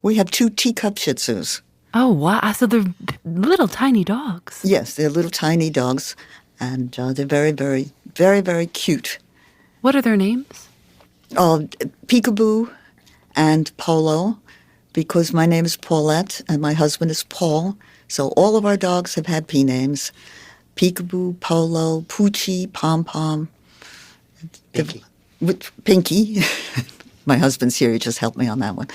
We have 2 teacup Shih Tzus. Oh, wow. So they're little tiny dogs. Yes, they're little tiny dogs, and they're very, very, very, very cute. What are their names? Peekaboo and Polo, because my name is Paulette and my husband is Paul. So all of our dogs have had P names. Peekaboo, Polo, Poochie, Pom-Pom. Pinky. My husband's here. He just helped me on that one.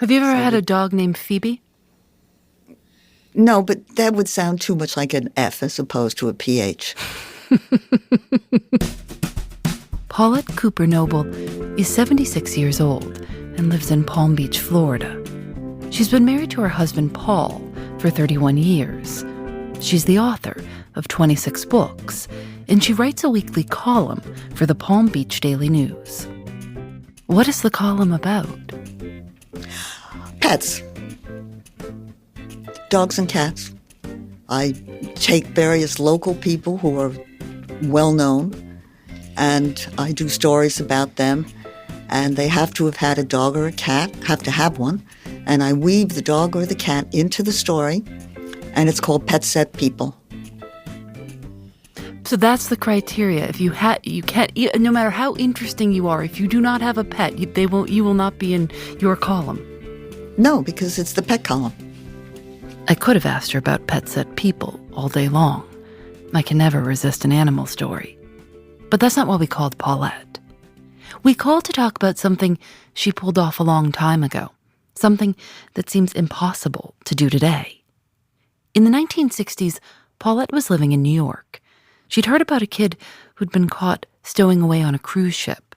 Have you ever had a dog named Phoebe? No, but that would sound too much like an F as opposed to a PH. Paulette Cooper Noble is 76 years old and lives in Palm Beach, Florida. She's been married to her husband, Paul, for 31 years. She's the author of 26 books, and she writes a weekly column for the Palm Beach Daily News. What is the column about? Pets. Dogs and cats. I take various local people who are well-known, and I do stories about them, and they have to have had a dog or a cat, have to have one, and I weave the dog or the cat into the story, and it's called Pet Set People. So that's the criteria. If you can't, no matter how interesting you are, if you do not have a pet, you will not be in your column. No, because it's the pet column. I could have asked her about Pet Set People all day long. I can never resist an animal story. But that's not why we called Paulette. We called to talk about something she pulled off a long time ago, something that seems impossible to do today. In the 1960s, Paulette was living in New York. She'd heard about a kid who'd been caught stowing away on a cruise ship.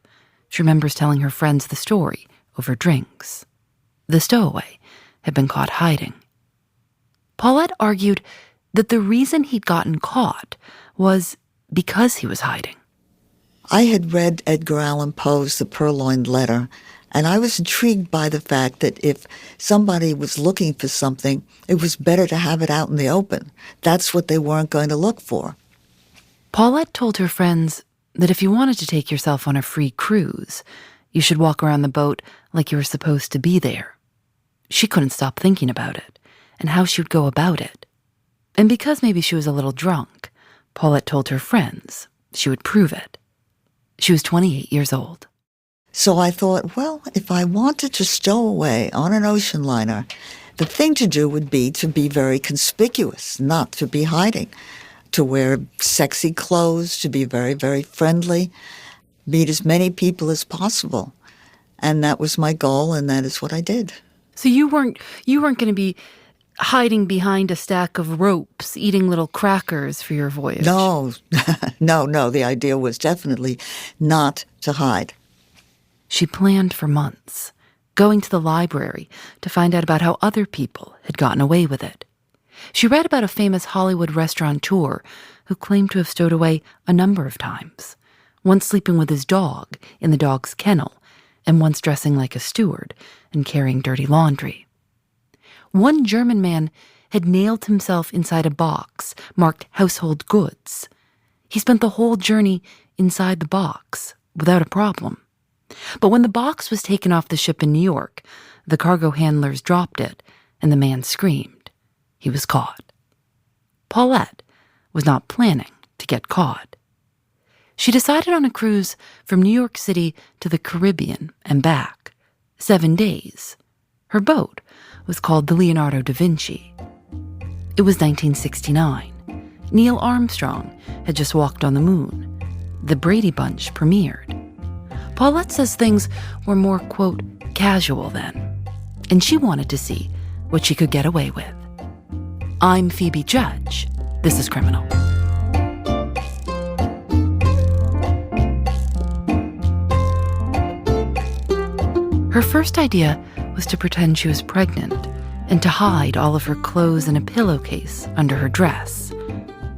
She remembers telling her friends the story over drinks. The stowaway had been caught hiding. Paulette argued that the reason he'd gotten caught was because he was hiding. I had read Edgar Allan Poe's The Purloined Letter, and I was intrigued by the fact that if somebody was looking for something, it was better to have it out in the open. That's what they weren't going to look for. Paulette told her friends that if you wanted to take yourself on a free cruise, you should walk around the boat like you were supposed to be there. She couldn't stop thinking about it and how she would go about it. And because maybe she was a little drunk, Paulette told her friends she would prove it. She was 28 years old. So I thought, well, if I wanted to stow away on an ocean liner, the thing to do would be to be very conspicuous, not to be hiding, to wear sexy clothes, to be very, very friendly, meet as many people as possible. And that was my goal, and that is what I did. So you weren't going to be hiding behind a stack of ropes, eating little crackers for your voyage? No, no. The idea was definitely not to hide. She planned for months, going to the library to find out about how other people had gotten away with it. She read about a famous Hollywood restaurateur who claimed to have stowed away a number of times, once sleeping with his dog in the dog's kennel, and once dressing like a steward and carrying dirty laundry. One German man had nailed himself inside a box marked household goods. He spent the whole journey inside the box without a problem. But when the box was taken off the ship in New York, the cargo handlers dropped it, and the man screamed. He was caught. Paulette was not planning to get caught. She decided on a cruise from New York City to the Caribbean and back, 7 days. Her boat was called the Leonardo da Vinci. It was 1969. Neil Armstrong had just walked on the moon. The Brady Bunch premiered. Paulette says things were more, quote, casual then, and she wanted to see what she could get away with. I'm Phoebe Judge. This is Criminal. Her first idea was to pretend she was pregnant and to hide all of her clothes in a pillowcase under her dress.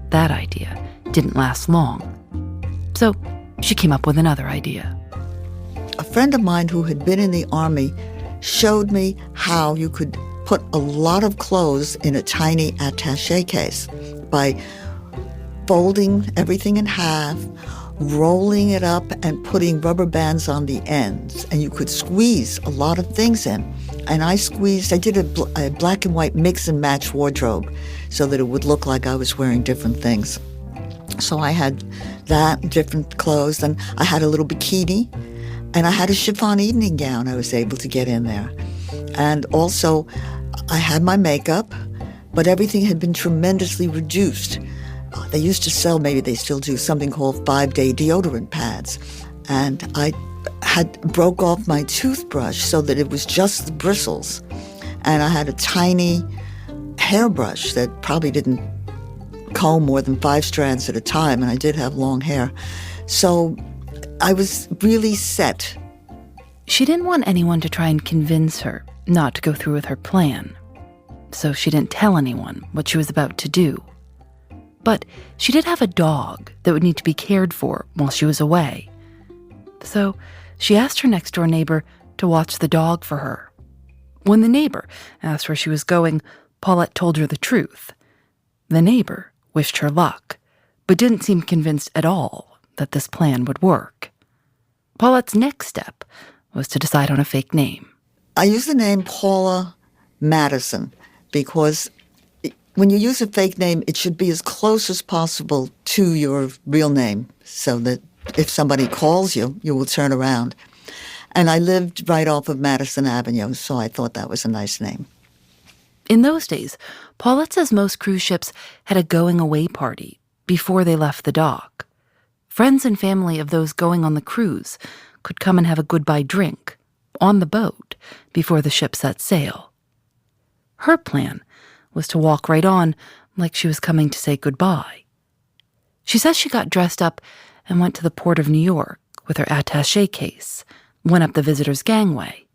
That idea didn't last long. So she came up with another idea. A friend of mine who had been in the Army showed me how you could put a lot of clothes in a tiny attaché case by folding everything in half, rolling it up and putting rubber bands on the ends, and you could squeeze a lot of things in. And I did a black and white mix and match wardrobe so that it would look like I was wearing different things. So I had that, different clothes, and I had a little bikini, and I had a chiffon evening gown I was able to get in there. And also, I had my makeup, but everything had been tremendously reduced. They used to sell, maybe they still do, something called 5-day deodorant pads. And I had broke off my toothbrush so that it was just the bristles. And I had a tiny hairbrush that probably didn't comb more than 5 strands at a time, and I did have long hair. So I was really set. She didn't want anyone to try and convince her not to go through with her plan. So she didn't tell anyone what she was about to do. But she did have a dog that would need to be cared for while she was away. So she asked her next-door neighbor to watch the dog for her. When the neighbor asked where she was going, Paulette told her the truth. The neighbor wished her luck, but didn't seem convinced at all that this plan would work. Paulette's next step was to decide on a fake name. I used the name Paula Madison because when you use a fake name, it should be as close as possible to your real name so that if somebody calls you, you will turn around. And I lived right off of Madison Avenue, so I thought that was a nice name. In those days, Paulette says most cruise ships had a going-away party before they left the dock. Friends and family of those going on the cruise could come and have a goodbye drink on the boat before the ship set sail. Her plan was to walk right on like she was coming to say goodbye. She says she got dressed up and went to the port of New York with her attaché case, went up the visitor's gangway,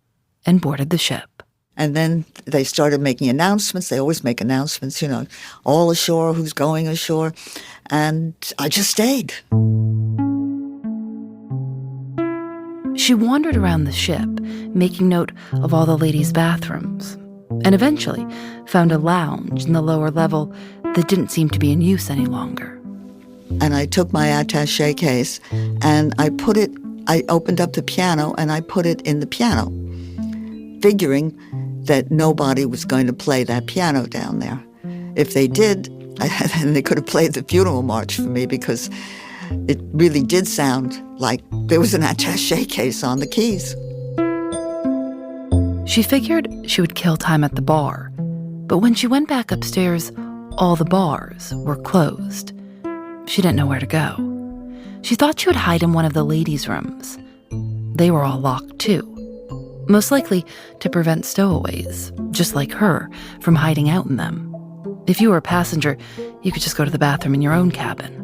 and boarded the ship. And then they started making announcements. They always make announcements, all ashore, who's going ashore. And I just stayed. She wandered around the ship, making note of all the ladies' bathrooms, and eventually found a lounge in the lower level that didn't seem to be in use any longer. And I took my attaché case and I opened up the piano and I put it in the piano, figuring that nobody was going to play that piano down there. If they did, then they could have played the funeral march for me because it really did sound like there was an attaché case on the keys. She figured she would kill time at the bar, but when she went back upstairs, all the bars were closed. She didn't know where to go. She thought she would hide in one of the ladies' rooms. They were all locked too, most likely to prevent stowaways, just like her, from hiding out in them. If you were a passenger, you could just go to the bathroom in your own cabin.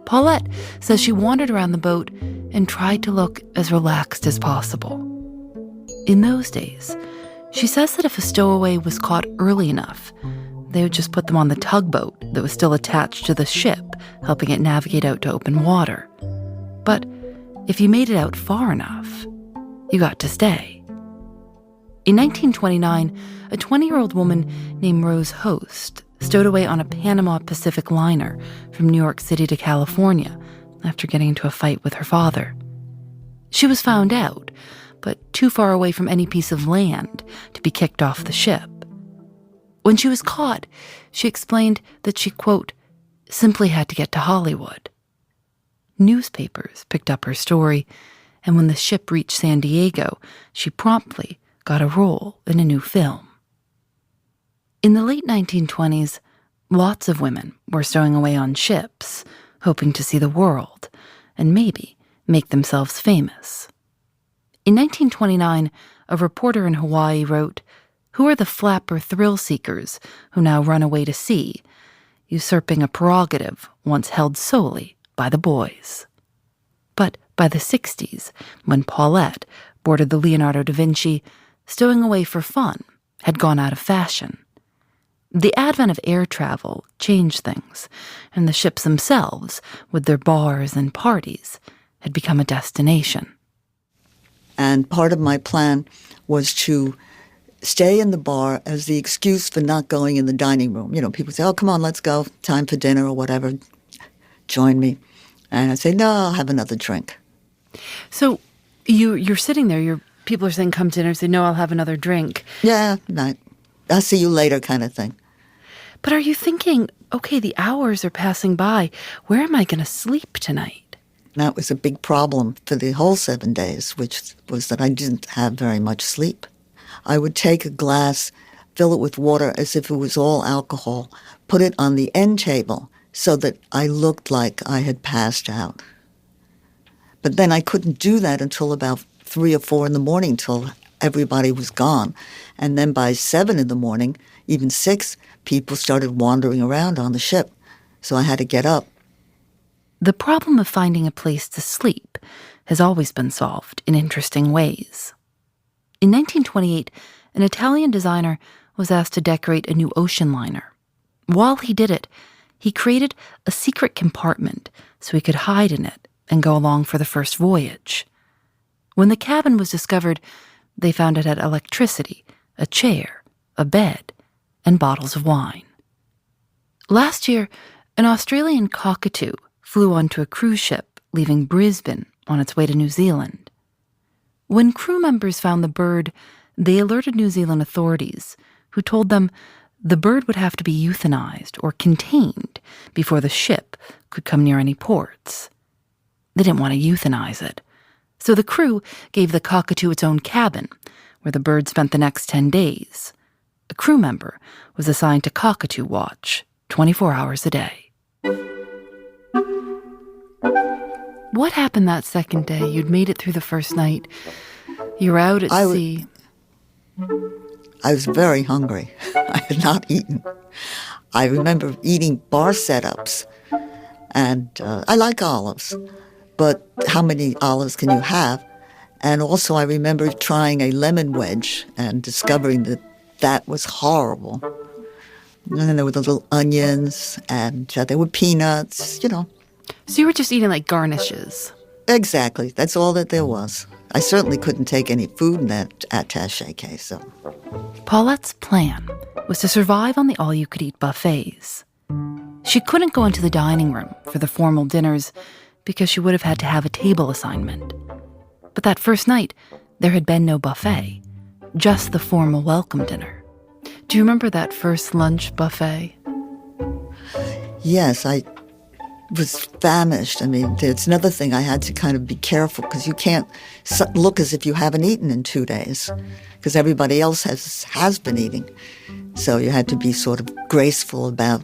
Paulette says she wandered around the boat and tried to look as relaxed as possible. In those days, she says that if a stowaway was caught early enough, they would just put them on the tugboat that was still attached to the ship, helping it navigate out to open water. But if you made it out far enough, you got to stay. In 1929, a 20-year-old woman named Rose Host stowed away on a Panama Pacific liner from New York City to California after getting into a fight with her father. She was found out, but too far away from any piece of land to be kicked off the ship. When she was caught, she explained that she, quote, simply had to get to Hollywood. Newspapers picked up her story, and when the ship reached San Diego, she promptly got a role in a new film. In the late 1920s, lots of women were stowing away on ships, hoping to see the world and maybe make themselves famous. In 1929, a reporter in Hawaii wrote, "Who are the flapper thrill seekers who now run away to sea, usurping a prerogative once held solely by the boys?" But by the 60s, when Paulette boarded the Leonardo da Vinci, stowing away for fun had gone out of fashion. The advent of air travel changed things, and the ships themselves, with their bars and parties, had become a destination. And part of my plan was to stay in the bar as the excuse for not going in the dining room. People say, "Oh, come on, let's go. Time for dinner," or whatever. Join me. And I say, "No, I'll have another drink." So you're sitting there, you're people are saying come to dinner, say, no, I'll have another drink. Yeah, night. I'll see you later kind of thing. But are you thinking, okay, the hours are passing by. Where am I going to sleep tonight? That was a big problem for the whole 7 days, which was that I didn't have very much sleep. I would take a glass, fill it with water as if it was all alcohol, put it on the end table so that I looked like I had passed out. But then I couldn't do that until about 3 or 4 in the morning, till everybody was gone. And then by 7 in the morning, even 6, people started wandering around on the ship. So I had to get up. The problem of finding a place to sleep has always been solved in interesting ways. In 1928, an Italian designer was asked to decorate a new ocean liner. While he did it, he created a secret compartment so he could hide in it and go along for the first voyage. When the cabin was discovered, they found it had electricity, a chair, a bed, and bottles of wine. Last year, an Australian cockatoo flew onto a cruise ship leaving Brisbane on its way to New Zealand. When crew members found the bird, they alerted New Zealand authorities, who told them the bird would have to be euthanized or contained before the ship could come near any ports. They didn't want to euthanize it, so the crew gave the cockatoo its own cabin, where the bird spent the next 10 days. A crew member was assigned to cockatoo watch 24 hours a day. What happened that second day? You'd made it through the first night. You were out at sea. I was very hungry. I had not eaten. I remember eating bar setups. And I like olives. But how many olives can you have? And also I remember trying a lemon wedge and discovering that that was horrible. And then there were the little onions, and there were peanuts, So you were just eating like garnishes? Exactly. That's all that there was. I certainly couldn't take any food in that attaché case. So. Paulette's plan was to survive on the all-you-could-eat buffets. She couldn't go into the dining room for the formal dinners because she would have had to have a table assignment. But that first night, there had been no buffet, just the formal welcome dinner. Do you remember that first lunch buffet? Yes, I was famished. I mean, it's another thing I had to kind of be careful because you can't look as if you haven't eaten in 2 days because everybody else has been eating. So you had to be sort of graceful about,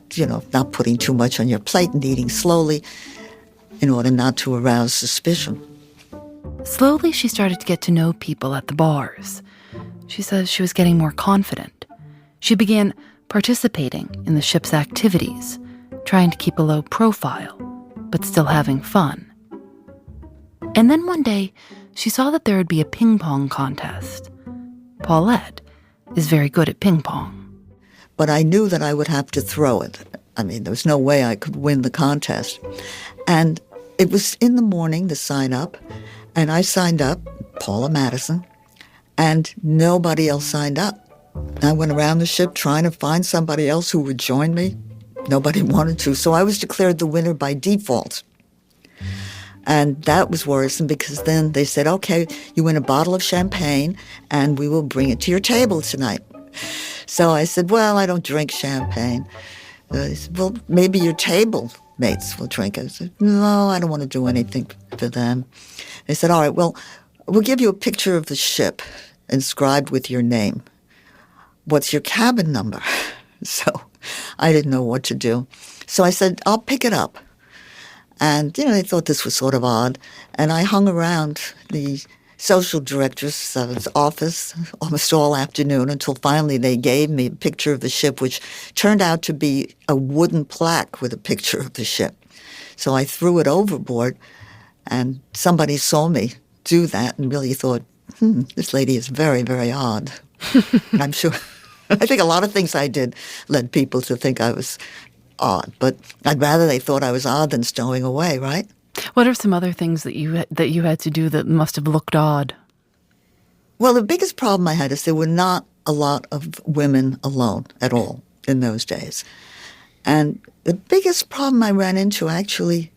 not putting too much on your plate and eating slowly in order not to arouse suspicion. Slowly, she started to get to know people at the bars. She says she was getting more confident. She began participating in the ship's activities, trying to keep a low profile, but still having fun. And then one day, she saw that there would be a ping pong contest. Paulette is very good at ping pong. But I knew that I would have to throw it. I mean, there was no way I could win the contest. And it was in the morning, the sign-up, and I signed up, Paula Madison, and nobody else signed up. I went around the ship trying to find somebody else who would join me. Nobody wanted to, so I was declared the winner by default. And that was worrisome because then they said, okay, you win a bottle of champagne and we will bring it to your table tonight. So I said, well, I don't drink champagne. They said, well, maybe your table mates will drink it. I said, no, I don't want to do anything for them. They said, all right, well, we'll give you a picture of the ship inscribed with your name. What's your cabin number? So I didn't know what to do. So I said, I'll pick it up. And, they thought this was sort of odd. And I hung around the social director's office almost all afternoon until finally they gave me a picture of the ship, which turned out to be a wooden plaque with a picture of the ship. So I threw it overboard, and somebody saw me do that and really thought, this lady is very, very odd. I'm sure. I think a lot of things I did led people to think I was odd, but I'd rather they thought I was odd than stowing away, right? What are some other things that you had to do that must have looked odd? Well, the biggest problem I had is there were not a lot of women alone at all in those days. And the biggest problem I ran into actually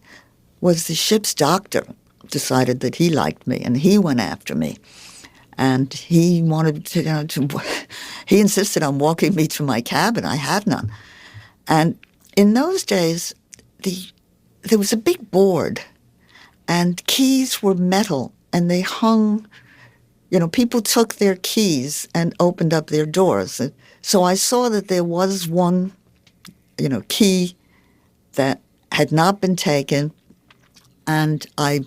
was the ship's doctor decided that he liked me and he went after me. And he wanted he insisted on walking me to my cabin. I had none. And in those days, there was a big board, and keys were metal, and they hung, people took their keys and opened up their doors. So I saw that there was one, key that had not been taken, and I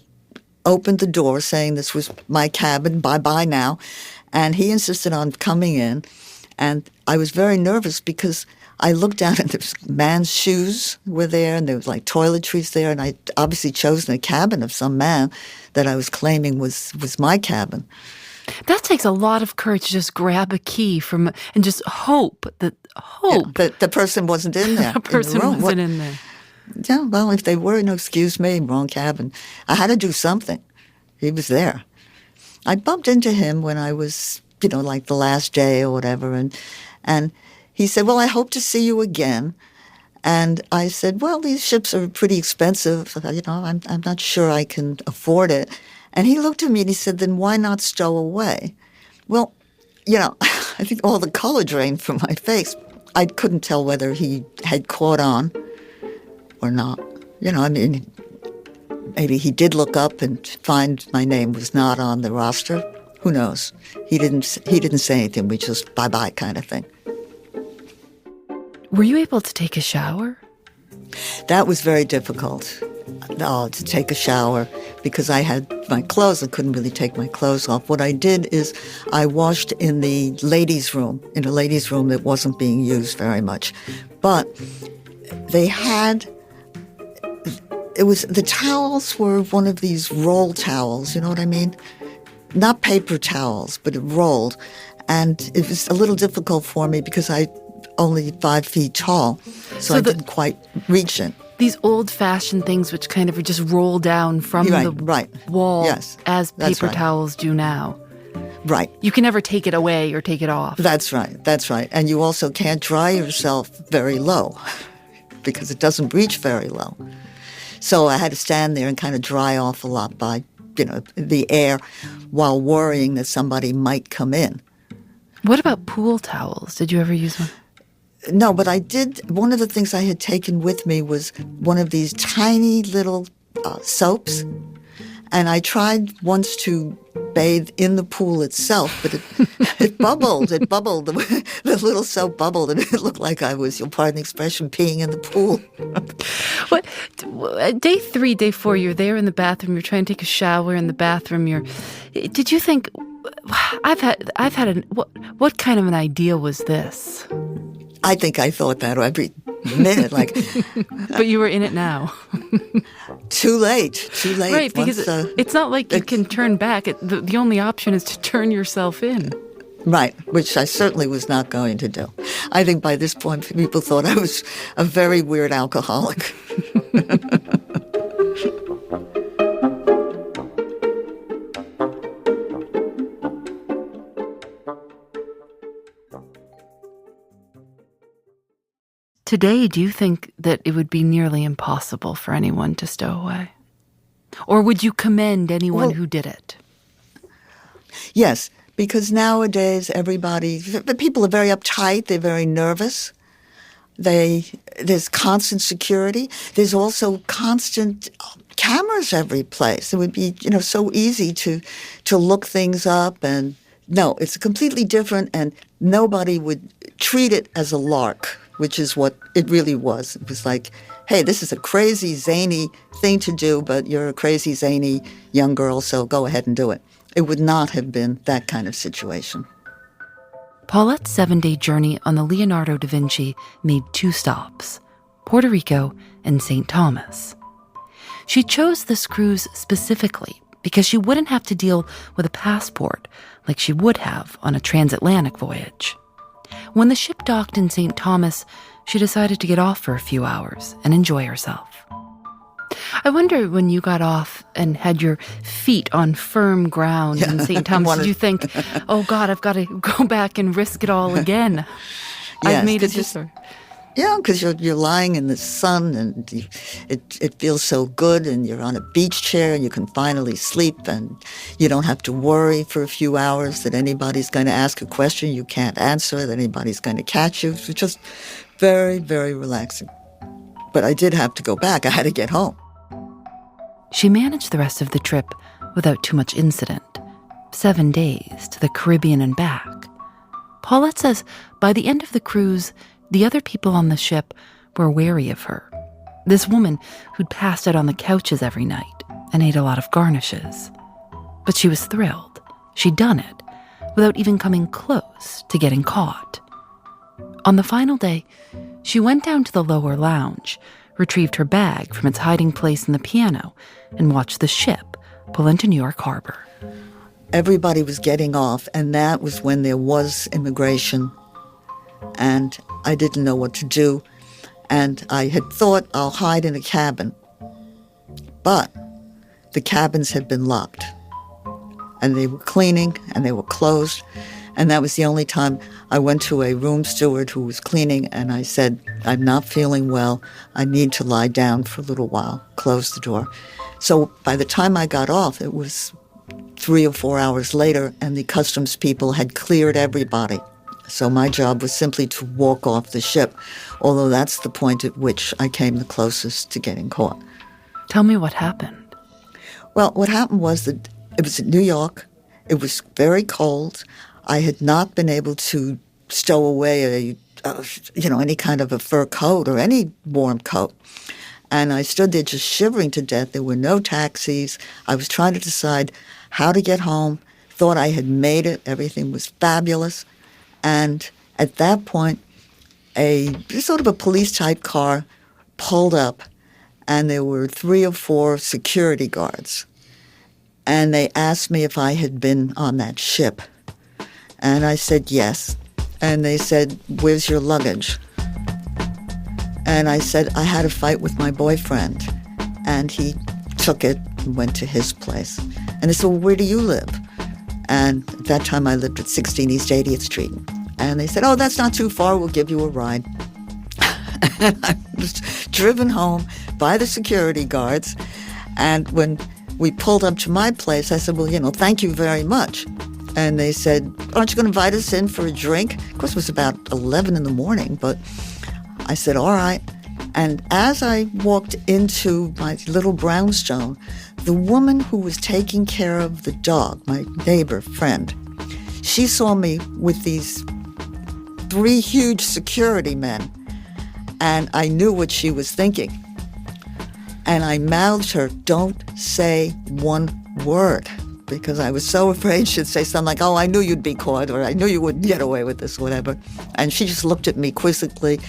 opened the door saying this was my cabin, bye-bye now. And he insisted on coming in. And I was very nervous because I looked down and there was man's shoes were there and there was like toiletries there. And I'd obviously chosen a cabin of some man that I was claiming was my cabin. That takes a lot of courage to just grab a key and just hope. That the person wasn't in there. The person wasn't in there. Yeah, well, if they were, excuse me, wrong cabin. I had to do something. He was there. I bumped into him when I was, like the last day or whatever, and he said, well, I hope to see you again. And I said, well, these ships are pretty expensive. I'm not sure I can afford it. And he looked at me and he said, then why not stow away? Well, I think all the color drained from my face. I couldn't tell whether he had caught on or not. Maybe he did look up and find my name was not on the roster. Who knows? He didn't say anything. We just bye-bye kind of thing. Were you able to take a shower? That was very difficult, to take a shower, because I had my clothes. I couldn't really take my clothes off. What I did is I washed in the ladies' room, in a ladies' room that wasn't being used very much. But they had... the towels were one of these roll towels, you know what I mean? Not paper towels, but it rolled. And it was a little difficult for me because I only 5 feet tall, so I didn't quite reach it. These old-fashioned things which kind of just roll down from the wall as paper towels do now. Right. You can never take it away or take it off. That's right. And you also can't dry yourself very low because it doesn't reach very low. So I had to stand there and kind of dry off a lot by, the air while worrying that somebody might come in. What about pool towels? Did you ever use one? No, but I did. One of the things I had taken with me was one of these tiny little soaps. And I tried once to bathe in the pool itself, but it bubbled. It bubbled. The little soap bubbled, and it looked like I was, you'll pardon the expression, peeing in the pool. What? Day 3, day 4, you're there in the bathroom. You're trying to take a shower in the bathroom. Did you think, what kind of an idea was this? I think I thought that every minute, But you were in it now. Too late. Right, because it's not like you can turn back. The only option is to turn yourself in. Right, which I certainly was not going to do. I think by this point, people thought I was a very weird alcoholic. Today, do you think that it would be nearly impossible for anyone to stow away? Or would you commend anyone who did it? Yes, because nowadays people are very uptight, they're very nervous. There's constant security. There's also constant cameras every place. It would be, so easy to look things up, and no, it's completely different, and nobody would treat it as a lark, which is what it really was. It was like, hey, this is a crazy, zany thing to do, but you're a crazy, zany young girl, so go ahead and do it. It would not have been that kind of situation. Paulette's 7-day journey on the Leonardo da Vinci made 2 stops, Puerto Rico and St. Thomas. She chose this cruise specifically because she wouldn't have to deal with a passport like she would have on a transatlantic voyage. When the ship docked in St. Thomas, she decided to get off for a few hours and enjoy herself. I wonder, when you got off and had your feet on firm ground in St. Thomas, did you think, oh God, I've got to go back and risk it all again? Yes, I've made it this far. Yeah, because you're lying in the sun and it feels so good, and you're on a beach chair and you can finally sleep, and you don't have to worry for a few hours that anybody's going to ask a question you can't answer, that anybody's going to catch you. It's just very, very relaxing. But I did have to go back. I had to get home. She managed the rest of the trip without too much incident. 7 days to the Caribbean and back. Paulette says by the end of the cruise, the other people on the ship were wary of her. This woman who'd passed out on the couches every night and ate a lot of garnishes. But she was thrilled. She'd done it without even coming close to getting caught. On the final day, she went down to the lower lounge, retrieved her bag from its hiding place in the piano, and watched the ship pull into New York Harbor. Everybody was getting off, and that was when there was immigration. And I didn't know what to do. And I had thought I'll hide in a cabin. But the cabins had been locked. And they were cleaning, and they were closed. And that was the only time I went to a room steward who was cleaning, and I said, I'm not feeling well. I need to lie down for a little while. Close the door. So by the time I got off, it was 3 or 4 hours later, and the customs people had cleared everybody. So my job was simply to walk off the ship, although that's the point at which I came the closest to getting caught. Tell me what happened. Well, what happened was that it was in New York. It was very cold. I had not been able to stow away any kind of a fur coat or any warm coat. And I stood there just shivering to death. There were no taxis. I was trying to decide how to get home, thought I had made it. Everything was fabulous. And at that point, a sort of a police-type car pulled up, and there were 3 or 4 security guards. And they asked me if I had been on that ship. And I said yes. And they said, where's your luggage? And I said, I had a fight with my boyfriend. And he took it and went to his place. And they said, well, where do you live? And at that time, I lived at 16 East 80th Street. And they said, oh, that's not too far. We'll give you a ride. And I was driven home by the security guards. And when we pulled up to my place, I said, well, thank you very much. And they said, aren't you going to invite us in for a drink? Of course, it was about 11 in the morning, but I said, all right. And as I walked into my little brownstone, the woman who was taking care of the dog, my neighbor friend, she saw me with these 3 huge security men, and I knew what she was thinking. And I mouthed her, don't say one word, because I was so afraid she'd say something like, oh, I knew you'd be caught, or I knew you wouldn't get away with this, whatever. And she just looked at me quizzically,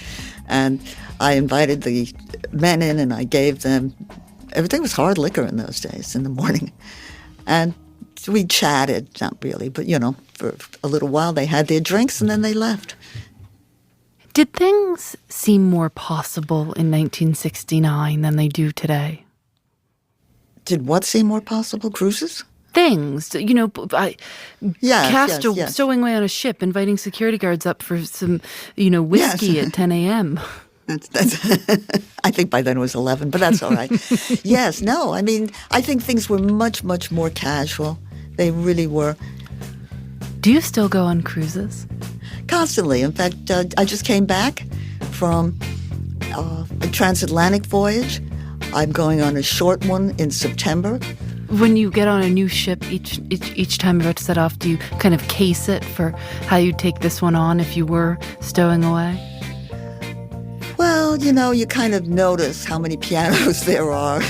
and I invited the men in, and I gave them, everything was hard liquor in those days, in the morning. And we chatted, not really, but, for a little while they had their drinks, and then they left. Did things seem more possible in 1969 than they do today? Did what seem more possible? Cruises? Things, Yes. stowing away on a ship, inviting security guards up for some, whiskey Yes. at 10 a.m. That's I think by then it was 11, but that's all right. Yes, no, I think things were much, much more casual. They really were. Do you still go on cruises? Constantly. In fact, I just came back from a transatlantic voyage. I'm going on a short one in September. When you get on a new ship, each time you're about to set off, do you kind of case it for how you'd take this one on if you were stowing away? Well, you kind of notice how many pianos there are.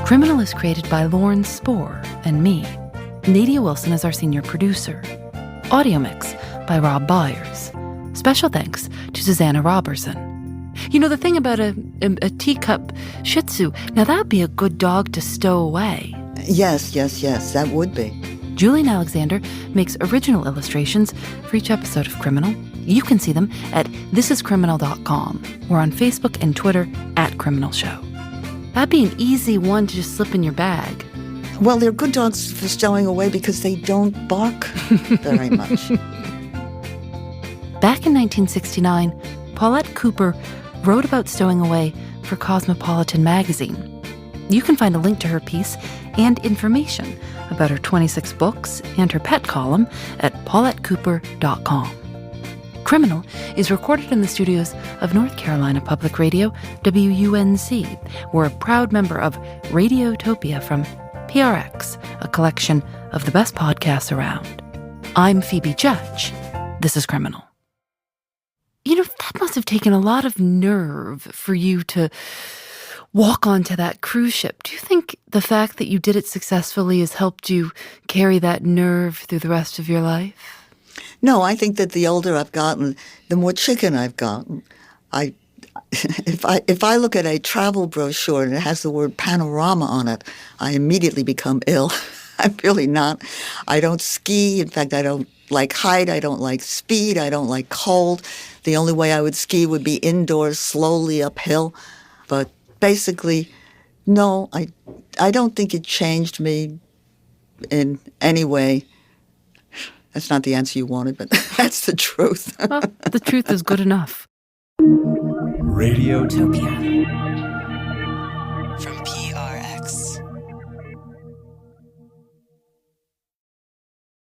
Criminal is created by Lauren Spohr and me. Nadia Wilson is our senior producer. Audio mix by Rob Byers. Special thanks to Susanna Robertson. The thing about a teacup Shih Tzu, now that'd be a good dog to stow away. Yes, that would be. Julian Alexander makes original illustrations for each episode of Criminal. You can see them at thisiscriminal.com or on Facebook and Twitter @Criminal Show. That'd be an easy one to just slip in your bag. Well, they're good dogs for stowing away because they don't bark very much. Back in 1969, Paulette Cooper wrote about stowing away for Cosmopolitan magazine. You can find a link to her piece and information about her 26 books and her pet column at paulettecooper.com. Criminal is recorded in the studios of North Carolina Public Radio, WUNC. We're a proud member of Radiotopia from PRX, a collection of the best podcasts around. I'm Phoebe Judge. This is Criminal. You know, that must have taken a lot of nerve for you to walk onto that cruise ship. Do you think the fact that you did it successfully has helped you carry that nerve through the rest of your life? No, I think that the older I've gotten, the more chicken I've gotten. If I look at a travel brochure and it has the word panorama on it, I immediately become ill. I'm really not. I don't ski. In fact, I don't like height. I don't like speed. I don't like cold. The only way I would ski would be indoors, slowly uphill. But basically, no, I don't think it changed me in any way. That's not the answer you wanted, but that's the truth. Well, the truth is good enough. Radiotopia.